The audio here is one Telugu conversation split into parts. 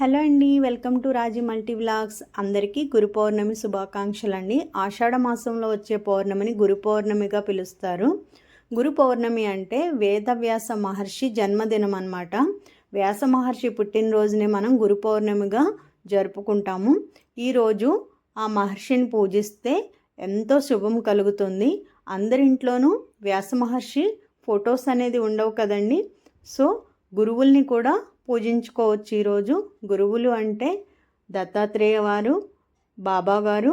హలో అండి, welcome to Raji multi vlogs. అందరికీ గురు పౌర్ణమి శుభాకాంక్షలు అండి. ఆషాఢ మాసంలో వచ్చే పౌర్ణమిని గురు పౌర్ణమిగా పిలుస్తారు. గురు పౌర్ణమి అంటే వేదవ్యాస మహర్షి జన్మదినం అన్నమాట. వ్యాస మహర్షి పుట్టినరోజుని మనం గురు పౌర్ణమిగా జరుపుకుంటాము. ఈరోజు ఆ మహర్షిని పూజిస్తే ఎంతో శుభం కలుగుతుంది. అందరింట్లోనూ వ్యాస మహర్షి ఫొటోస్ అనేది ఉండవు కదండి. సో గురువుల్ని కూడా పూజించుకోవచ్చు. ఈరోజు గురువులు అంటే దత్తాత్రేయ వారు, బాబాగారు,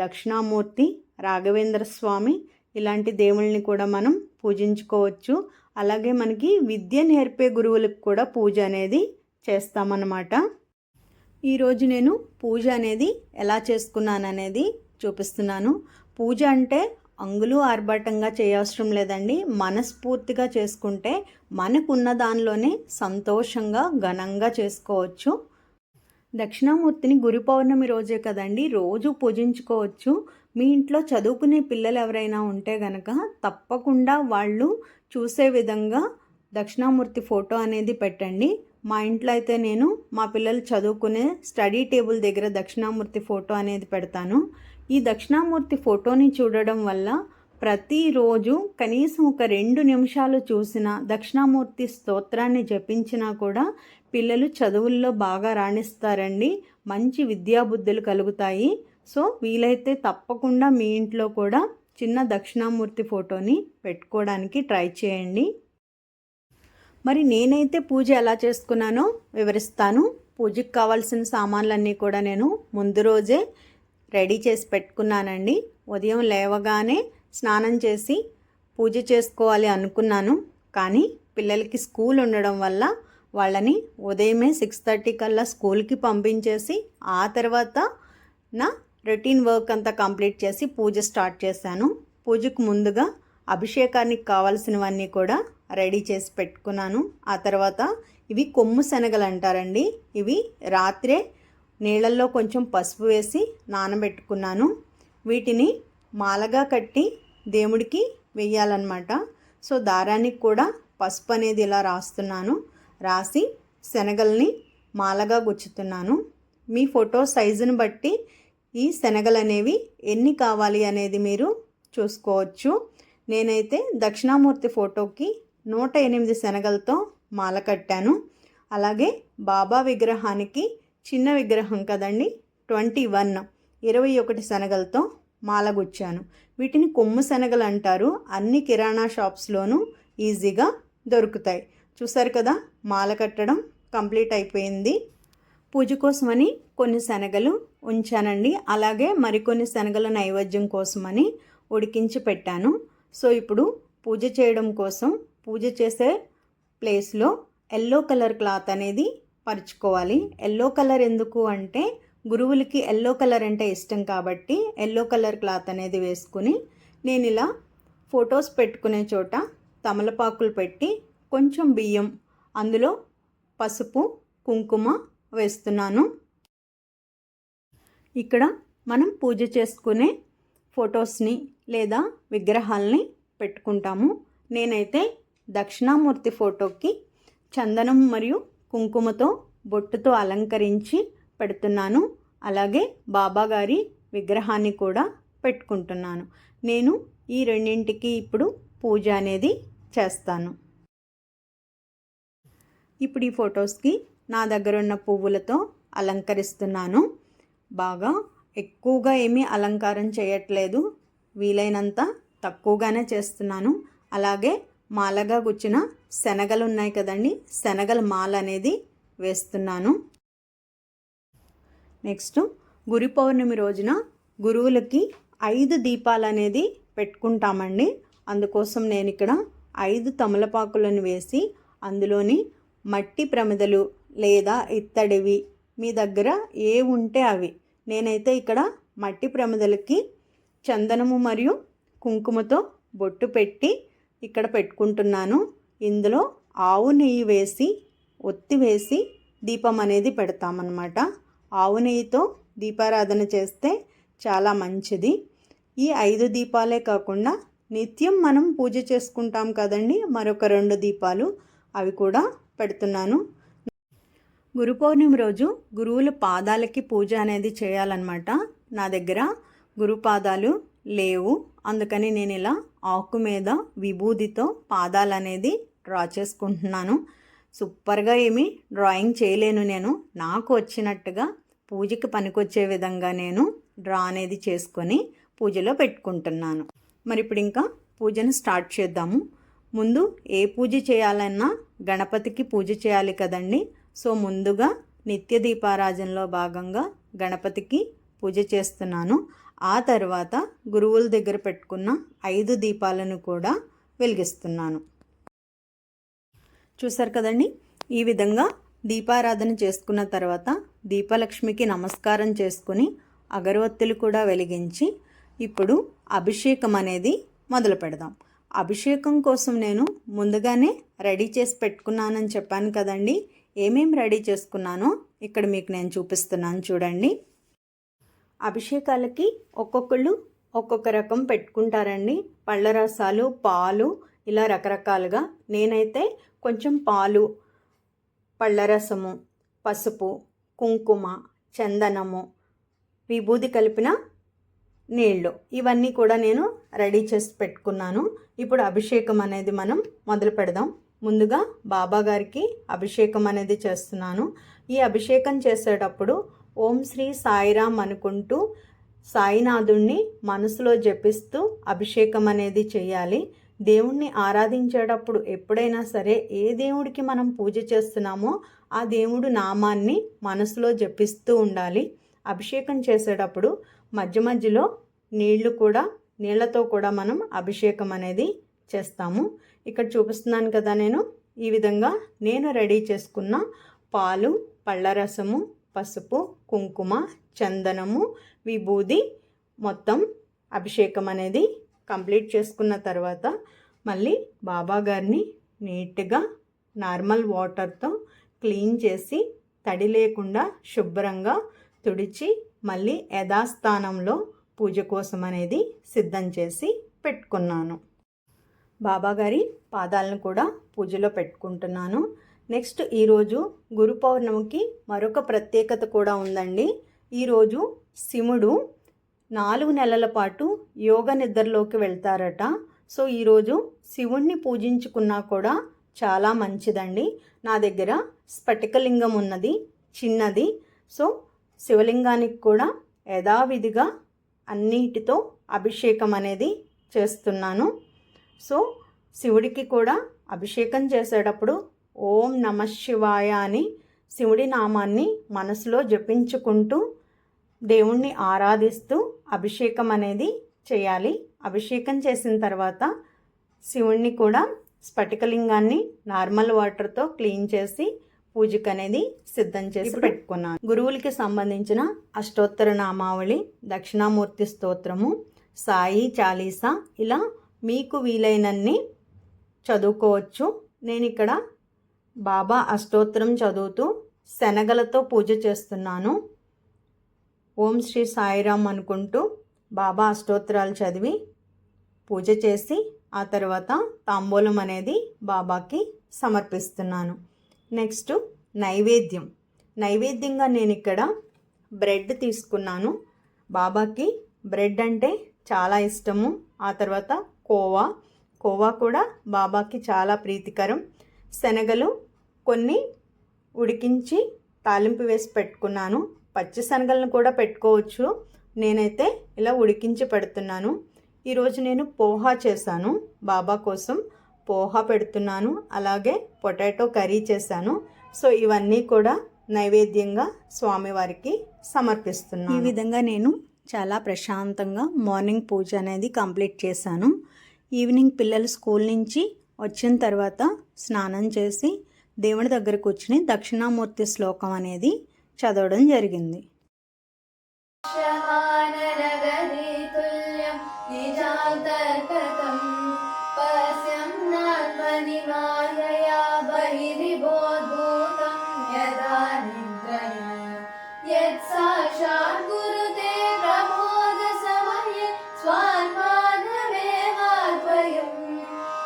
దక్షిణామూర్తి, రాఘవేంద్ర స్వామి ఇలాంటి దేవుళ్ళని కూడా మనం పూజించుకోవచ్చు. అలాగే మనకి విద్య నేర్పే గురువులకు కూడా పూజ అనేది చేస్తామన్నమాట. ఈరోజు నేను పూజ అనేది ఎలా చేసుకున్నాను అనేది చూపిస్తున్నాను. పూజ అంటే అంగులు ఆర్భాటంగా చేయవసరం లేదండి. మనస్ఫూర్తిగా చేసుకుంటే మనకున్న దానిలోనే సంతోషంగా ఘనంగా చేసుకోవచ్చు. దక్షిణామూర్తిని గురు పౌర్ణమి రోజే కదండి రోజు పూజించుకోవచ్చు. మీ ఇంట్లో చదువుకునే పిల్లలు ఎవరైనా ఉంటే గనక తప్పకుండా వాళ్ళు చూసే విధంగా దక్షిణామూర్తి ఫోటో అనేది పెట్టండి. మా ఇంట్లో అయితే నేను మా పిల్లలు చదువుకునే స్టడీ టేబుల్ దగ్గర దక్షిణామూర్తి ఫోటో అనేది పెడతాను. ఈ దక్షిణామూర్తి ఫోటోని చూడడం వల్ల ప్రతిరోజు కనీసం ఒక 2 నిమిషాలు చూసిన దక్షిణామూర్తి స్తోత్రాన్ని జపించినా కూడా పిల్లలు చదువుల్లో బాగా రాణిస్తారండి. మంచి విద్యాబుద్ధులు కలుగుతాయి. సో వీలైతే తప్పకుండా మీ ఇంట్లో కూడా చిన్న దక్షిణామూర్తి ఫోటోని పెట్టుకోవడానికి ట్రై చేయండి. మరి నేనైతే పూజ ఎలా చేసుకున్నానో వివరిస్తాను. పూజకి కావాల్సిన సామాన్లన్నీ కూడా నేను ముందు రోజే రెడీ చేసి పెట్టుకున్నానండి. ఉదయం లేవగానే స్నానం చేసి పూజ చేసుకోవాలి అనుకున్నాను. కానీ పిల్లలకి స్కూల్ ఉండడం వల్ల వాళ్ళని ఉదయమే 6:30 కల్లా స్కూల్కి పంపించేసి ఆ తర్వాత నా రొటీన్ వర్క్ అంతా కంప్లీట్ చేసి పూజ స్టార్ట్ చేశాను. పూజకు ముందుగా అభిషేకానికి కావాల్సినవన్నీ కూడా రెడీ చేసి పెట్టుకున్నాను. ఆ తర్వాత ఇవి కొమ్ము శనగలు అంటారండి. ఇవి రాత్రే నీళ్ళల్లో కొంచెం పసుపు వేసి నానబెట్టుకున్నాను. వీటిని మాలగా కట్టి దేవుడికి వెయ్యాలన్నమాట. సో దారానికి కూడా పసుపు అనేది ఇలా రాస్తున్నాను. రాసి శనగల్ని మాలగా గుచ్చుతున్నాను. మీ ఫోటో సైజుని బట్టి ఈ శనగలు అనేవి ఎన్ని కావాలి అనేది మీరు చూసుకోవచ్చు. నేనైతే దక్షిణామూర్తి ఫోటోకి 108 శనగలతో మాల కట్టాను. అలాగే బాబా విగ్రహానికి చిన్న విగ్రహం కదండి 21 శనగలతో మాల గుచ్చాను. వీటిని కొమ్ము శనగలు అంటారు. అన్ని కిరాణా షాప్స్లోనూ ఈజీగా దొరుకుతాయి. చూసారు కదా, మాల కట్టడం కంప్లీట్ అయిపోయింది. పూజ కోసమని కొన్ని శనగలు ఉంచానండి. అలాగే మరికొన్ని శనగల నైవేద్యం కోసమని ఉడికించి పెట్టాను. సో ఇప్పుడు పూజ చేయడం కోసం పూజ చేసే ప్లేస్లో ఎల్లో కలర్ క్లాత్ అనేది పరుచుకోవాలి. ఎల్లో కలర్ ఎందుకు అంటే గురువులకి ఎల్లో కలర్ అంటే ఇష్టం కాబట్టి ఎల్లో కలర్ క్లాత్ అనేది వేసుకుని నేను ఇలా ఫొటోస్ పెట్టుకునే చోట తమలపాకులు పెట్టి కొంచెం బియ్యం, అందులో పసుపు, కుంకుమ వేస్తున్నాను. ఇక్కడ మనం పూజ చేసుకునే ఫొటోస్ని లేదా విగ్రహాలని పెట్టుకుంటాము. నేనైతే దక్షిణామూర్తి ఫోటోకి చందనం మరియు కుంకుమతో బొట్టుతో అలంకరించి పెడుతున్నాను. అలాగే బాబాగారి విగ్రహాన్ని కూడా పెట్టుకుంటున్నాను. నేను ఈ రెండింటికి ఇప్పుడు పూజ అనేది చేస్తాను. ఇప్పుడు ఈ ఫొటోస్కి నా దగ్గర ఉన్న పువ్వులతో అలంకరిస్తున్నాను. బాగా ఎక్కువగా ఏమీ అలంకారం చేయట్లేదు, వీలైనంత తక్కువగానే చేస్తున్నాను. అలాగే మాలగా గుచ్చిన శనగలు ఉన్నాయి కదండి, శనగల మాల అనేది వేస్తున్నాను. నెక్స్ట్ గురు పౌర్ణమి రోజున గురువులకి 5 దీపాలు అనేది పెట్టుకుంటామండి. అందుకోసం నేను ఇక్కడ 5 తమలపాకులను వేసి అందులోని మట్టి ప్రమిదలు లేదా ఇత్తడివి మీ దగ్గర ఏ ఉంటే అవి, నేనైతే ఇక్కడ మట్టి ప్రమిదలకి చందనము మరియు కుంకుమతో బొట్టు పెట్టి ఇక్కడ పెట్టుకుంటున్నాను. ఇందులో ఆవు నెయ్యి వేసి ఒత్తి వేసి దీపం అనేది పెడతామన్నమాట. ఆవు నెయ్యితో దీపారాధన చేస్తే చాలా మంచిది. ఈ 5 దీపాలే కాకుండా నిత్యం మనం పూజ చేసుకుంటాం కదండి, మరొక 2 దీపాలు అవి కూడా పెడుతున్నాను. గురు పౌర్ణమి రోజు గురువుల పాదాలకి పూజ అనేది చేయాలన్నమాట. నా దగ్గర గురు పాదాలు లేవు, అందుకని నేను ఇలా ఆకు మీద విభూదితో పాదాలు అనేది డ్రా చేసుకుంటున్నాను. సూపర్గా ఏమీ డ్రాయింగ్ చేయలేను నేను, నాకు వచ్చినట్టుగా పూజకి పనికొచ్చే విధంగా నేను డ్రా అనేది చేసుకొని పూజలో పెట్టుకుంటున్నాను. మరి ఇప్పుడు ఇంకా పూజను స్టార్ట్ చేద్దాము. ముందు ఏ పూజ చేయాలన్నా గణపతికి పూజ చేయాలి కదండి. సో ముందుగా నిత్య దీపారాజనలో భాగంగా గణపతికి పూజ చేస్తున్నాను. ఆ తర్వాత గురువుల దగ్గర పెట్టుకున్న 5 దీపాలను కూడా వెలిగిస్తున్నాను. చూసారు కదండి, ఈ విధంగా దీపారాధన చేసుకున్న తర్వాత దీపలక్ష్మికి నమస్కారం చేసుకుని అగరవత్తులు కూడా వెలిగించి ఇప్పుడు అభిషేకం అనేది మొదలు పెడదాం. అభిషేకం కోసం నేను ముందుగానే రెడీ చేసి పెట్టుకున్నానని చెప్పాను కదండి. ఏమేమి రెడీ చేసుకున్నానో ఇక్కడ మీకు నేను చూపిస్తున్నాను చూడండి. అభిషేకాలకి ఒక్కొక్కళ్ళు ఒక్కొక్క రకం పెట్టుకుంటారండి. పళ్ళ రసాలు, పాలు, ఇలా రకరకాలుగా. నేనైతే కొంచెం పాలు, పళ్ళరసము, పసుపు, కుంకుమ, చందనము, విభూది కలిపిన నీళ్ళు, ఇవన్నీ కూడా నేను రెడీ చేసి పెట్టుకున్నాను. ఇప్పుడు అభిషేకం అనేది మనం మొదలు పెడదాం. ముందుగా బాబా గారికి అభిషేకం అనేది చేస్తున్నాను. ఈ అభిషేకం చేసేటప్పుడు ఓం శ్రీ సాయిరామ్ అనుకుంటూ సాయినాథుణ్ణి మనసులో జపిస్తూ అభిషేకం అనేది చేయాలి. దేవుణ్ణి ఆరాధించేటప్పుడు ఎప్పుడైనా సరే ఏ దేవుడికి మనం పూజ చేస్తున్నామో ఆ దేవుడు నామాన్ని మనసులో జపిస్తూ ఉండాలి. అభిషేకం చేసేటప్పుడు మధ్య మధ్యలో నీళ్లతో కూడా మనం అభిషేకం అనేది చేస్తాము. ఇక్కడ చూపిస్తున్నాను కదా, ఈ విధంగా నేను రెడీ చేసుకున్న పాలు, పళ్ళరసము, పసుపు, కుంకుమ, చందనము, విభూది మొత్తం అభిషేకం అనేది కంప్లీట్ చేసుకున్న తర్వాత మళ్ళీ బాబా గారిని నీట్గా నార్మల్ వాటర్తో క్లీన్ చేసి తడి లేకుండా శుభ్రంగా తుడిచి మళ్ళీ యథాస్థానంలో పూజ కోసం అనేది సిద్ధం చేసి పెట్టుకున్నాను. బాబాగారి పాదాలను కూడా పూజలో పెట్టుకుంటున్నాను. నెక్స్ట్ ఈరోజు గురు పౌర్ణమికి మరొక ప్రత్యేకత కూడా ఉందండి. ఈరోజు శివుడు 4 నెలల పాటు యోగ నిద్రలోకి వెళ్తారట. సో ఈరోజు శివుణ్ణి పూజించుకున్నా కూడా చాలా మంచిదండి. నా దగ్గర స్ఫటికలింగం ఉన్నది, చిన్నది. సో శివలింగానికి కూడా యథావిధిగా అన్నిటితో అభిషేకం అనేది చేస్తున్నాను. సో శివుడికి కూడా అభిషేకం చేసేటప్పుడు ఓం నమః శివాయ అని శివుడి నామాన్ని మనసులో జపించుకుంటూ దేవుణ్ణి ఆరాధిస్తూ అభిషేకం అనేది చేయాలి. అభిషేకం చేసిన తర్వాత శివుణ్ణి కూడా స్ఫటికలింగాన్ని నార్మల్ వాటర్తో క్లీన్ చేసి పూజకు అనేది సిద్ధం చేసి పెట్టుకున్నాను. గురువులకి సంబంధించిన అష్టోత్తర నామావళి, దక్షిణామూర్తి స్తోత్రము, సాయి చాలీసా, ఇలా మీకు వీలైనన్ని చదువుకోవచ్చు. నేను ఇక్కడ బాబా అష్టోత్తరం చదువుతూ శనగలతో పూజ చేస్తున్నాను. ఓం శ్రీ సాయిరామ్ అనుకుంటూ బాబా అష్టోత్తరాలు చదివి పూజ చేసి ఆ తర్వాత తాంబూలం అనేది బాబాకి సమర్పిస్తున్నాను. నెక్స్ట్ నైవేద్యంగా నేను ఇక్కడ బ్రెడ్ తీసుకున్నాను. బాబాకి బ్రెడ్ అంటే చాలా ఇష్టము. ఆ తర్వాత కోవా కూడా బాబాకి చాలా ప్రీతికరం. శనగలు కొన్ని ఉడికించి తాలింపు వేసి పెట్టుకున్నాను. పచ్చి శనగలను కూడా పెట్టుకోవచ్చు, నేనైతే ఇలా ఉడికించి పెడుతున్నాను. ఈరోజు నేను పోహా చేశాను, బాబా కోసం పోహా పెడుతున్నాను. అలాగే పొటాటో కర్రీ చేశాను. సో ఇవన్నీ కూడా నైవేద్యంగా స్వామివారికి సమర్పిస్తున్నాను. ఈ విధంగా నేను చాలా ప్రశాంతంగా మార్నింగ్ పూజ అనేది కంప్లీట్ చేశాను. ఈవినింగ్ పిల్లలు స్కూల్ నుంచి వచ్చిన తర్వాత స్నానం చేసి దేవుడి దగ్గర కూర్చుని దక్షిణామూర్తి శ్లోకం అనేది చదవడం జరిగింది.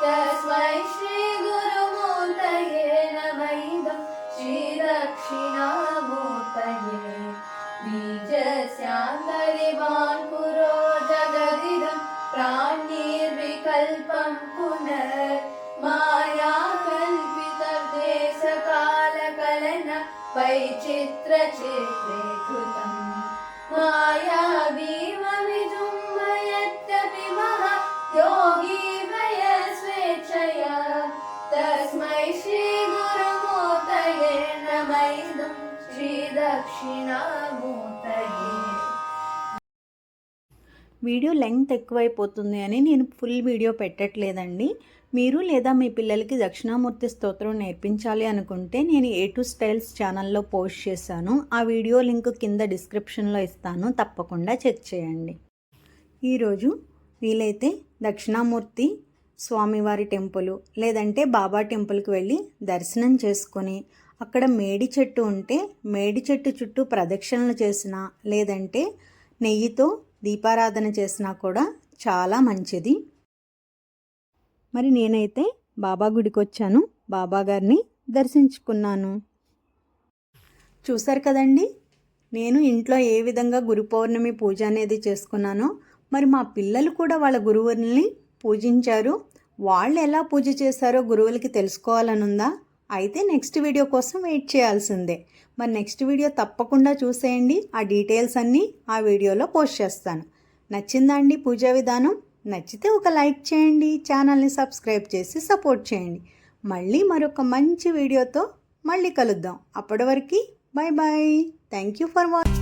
तस्मै श्री गुरुमूर्तये नमः। श्री दक्षिणा तस्मै श्रीगुरुमूर्तये नमः श्रीदक्षिणामूर्तये. వీడియో లెంగ్త్ ఎక్కువైపోతుంది అని నేను ఫుల్ వీడియో పెట్టట్లేదండి. మీరు లేదా మీ పిల్లలకి దక్షిణామూర్తి స్తోత్రం నేర్పించాలి అనుకుంటే నేను A2 స్టైల్స్ ఛానల్లో పోస్ట్ చేశాను. ఆ వీడియో లింక్ కింద డిస్క్రిప్షన్లో ఇస్తాను, తప్పకుండా చెక్ చేయండి. ఈరోజు వీలైతే దక్షిణామూర్తి స్వామివారి టెంపుల్ లేదంటే బాబా టెంపుల్కి వెళ్ళి దర్శనం చేసుకొని అక్కడ మేడి చెట్టు ఉంటే మేడి చెట్టు చుట్టూ ప్రదక్షిణలు చేసినా లేదంటే నెయ్యితో దీపారాధన చేసినా కూడా చాలా మంచిది. మరి నేనైతే బాబా గుడికి వచ్చాను, బాబా గారిని దర్శించుకున్నాను. చూశారు కదండి, నేను ఇంట్లో ఏ విధంగా గురు పౌర్ణమి పూజ అనేది చేసుకున్నానో మరి మా పిల్లలు కూడా వాళ్ళ గురువుల్ని పూజించారు. వాళ్ళు ఎలా పూజ చేశారో గురువులకి తెలుసుకోవాలనుందా? అయితే నెక్స్ట్ వీడియో కోసం వెయిట్ చేయాల్సిందే. మరి నెక్స్ట్ వీడియో తప్పకుండా చూసేయండి. ఆ డీటెయిల్స్ అన్నీ ఆ వీడియోలో పోస్ట్ చేస్తాను. నచ్చిందా అండి పూజా విధానం? నచ్చితే ఒక లైక్ చేయండి, ఛానల్ని సబ్స్క్రైబ్ చేసి సపోర్ట్ చేయండి. మళ్ళీ మరొక మంచి వీడియోతో మళ్ళీ కలుద్దాం. అప్పటి వరకు bye bye. Thank you for watching.